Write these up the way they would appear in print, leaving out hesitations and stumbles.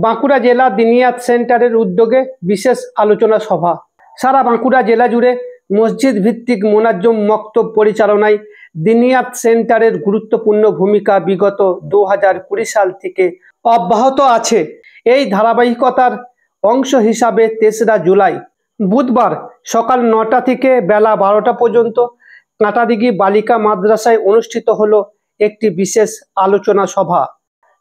বাঁকুড়া জেলা দিনিয়াত সেন্টারের উদ্যোগে বিশেষ আলোচনা সভা। সারা বাঁকুড়া জেলা জুড়ে মসজিদ ভিত্তিক মোনাজ্জম মক্তব পরিচালনায় দিনিয়াত সেন্টারের গুরুত্বপূর্ণ ভূমিকা বিগত 2020 সাল থেকে অব্যাহত আছে। এই ধারাবাহিকতার অংশ হিসাবে 3রা জুলাই বুধবার সকাল 9টা থেকে বেলা 12টা পর্যন্ত কাঁটাদিঘি বালিকা মাদ্রাসায় অনুষ্ঠিত হলো একটি বিশেষ আলোচনা সভা।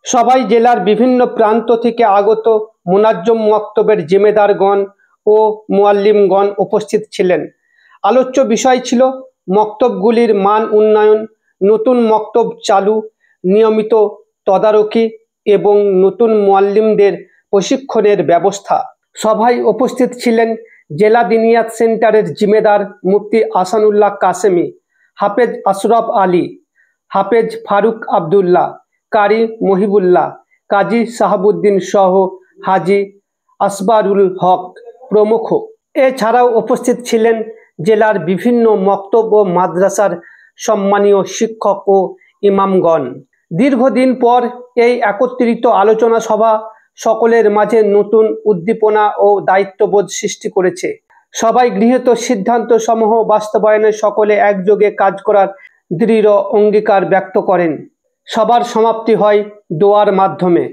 সভায় জেলার বিভিন্ন প্রান্ত থেকে আগত মোনাজ্জম মক্তবের জিম্মেদারগণ ও মুআল্লিমগণ উপস্থিত ছিলেন। আলোচ্য বিষয় ছিল মক্তবগুলির মান উন্নয়ন, নতুন মক্তব চালু, নিয়মিত তদারকি এবং নতুন মুআল্লিমদের প্রশিক্ষণের ব্যবস্থা। সভায় উপস্থিত ছিলেন জেলা দিনিয়াত সেন্টারের জিম্মেদার মুফতি আহসানুল্লাহ কাসেমি, হাফেজ আশরাফ আলী, হাফেজ ফারুক আবদুল্লাহ, কারি মহিবুল্লাহ, কাজী শাহাবুদ্দিন সহ হাজী আসবারুল হক প্রমুখ। এছাড়াও উপস্থিত ছিলেন জেলার বিভিন্ন মক্তব ও মাদ্রাসার সম্মানীয় শিক্ষক ও ইমামগণ। দীর্ঘদিন পর এই একত্রিত আলোচনা সভা সকলের মাঝে নতুন উদ্দীপনা ও দায়িত্ববোধ সৃষ্টি করেছে। সবাই গৃহীত সিদ্ধান্ত সমূহ বাস্তবায়নে সকলে একযোগে কাজ করার দৃঢ় অঙ্গীকার ব্যক্ত করেন। সবার সমাপ্তি হয় দোয়ার মাধ্যমে।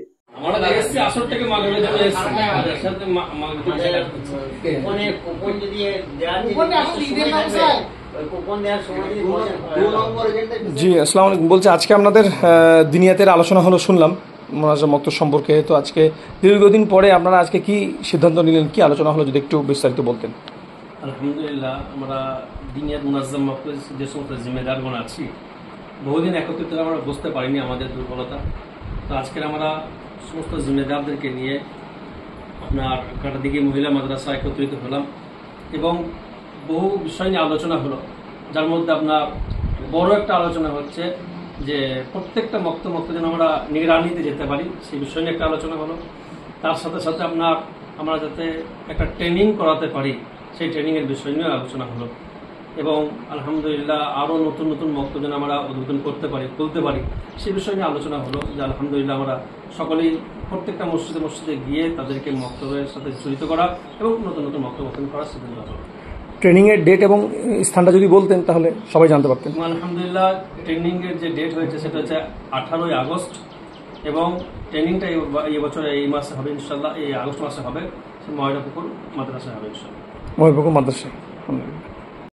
জি, আসসালামু আলাইকুম। বলছি আজকে আপনাদের দিনিয়াতের আলোচনা হলো, শুনলাম মোনাজ্জম মক্তব সম্পর্কে। তো আজকে দীর্ঘদিন পরে আপনারা আজকে কি সিদ্ধান্ত নিলেন, কি আলোচনা হলো, যদি একটু বিস্তারিত বলতেন। আলহামদুলিল্লাহ, আমরা দিনিয়াত মোনাজ্জম মক্তব যে সমস্ত জিম্মেদারগণ আছি, বহুদিন একত্রিত আমরা বুঝতে পারিনি আমাদের দুর্বলতা। তো আজকের আমরা সমস্ত জিম্মেদারদেরকে নিয়ে আপনার কাঁটাদিঘি মহিলা মাদ্রাসা একত্রিত হলাম এবং বহু বিষয় নিয়ে আলোচনা হলো, যার মধ্যে আপনার বড় একটা আলোচনা হচ্ছে যে প্রত্যেকটা মক্তব যেন আমরা নিগরানিতে যেতে পারি, সেই বিষয় নিয়ে একটা আলোচনা হলো। তার সাথে সাথে আমরা যাতে একটা ট্রেনিং করাতে পারি, সেই ট্রেনিংয়ের বিষয় নিয়ে আলোচনা হলো এবং আলহামদুলিল্লাহ আরও নতুন নতুন মক্তব যেন আমরা উদ্বোধন করতে পারি, খুলতে পারি, সেই বিষয় নিয়ে আলোচনা হলো। যে আলহামদুলিল্লাহ আমরা সকলেই প্রত্যেকটা মসজিদে গিয়ে তাদেরকে মক্তবের সাথে জড়িত করা এবং নতুন নতুন মক্তব করার সিদ্ধান্ত হলো। ট্রেনিংয়ের ডেট এবং স্থানটা যদি বলতেন তাহলে সবাই জানতে পারতেন। আলহামদুলিল্লাহ, ট্রেনিংয়ের যে ডেট হয়েছে সেটা হচ্ছে 18ই আগস্ট এবং ট্রেনিংটা এই বছর এই মাসে হবে ইনশাল্লাহ, এই আগস্ট মাসে হবে। ময়রাপুকুর মাদ্রাসায় হবে ইনশাল্লাহ। ময়রাপুকুর মাদ্রাসায়।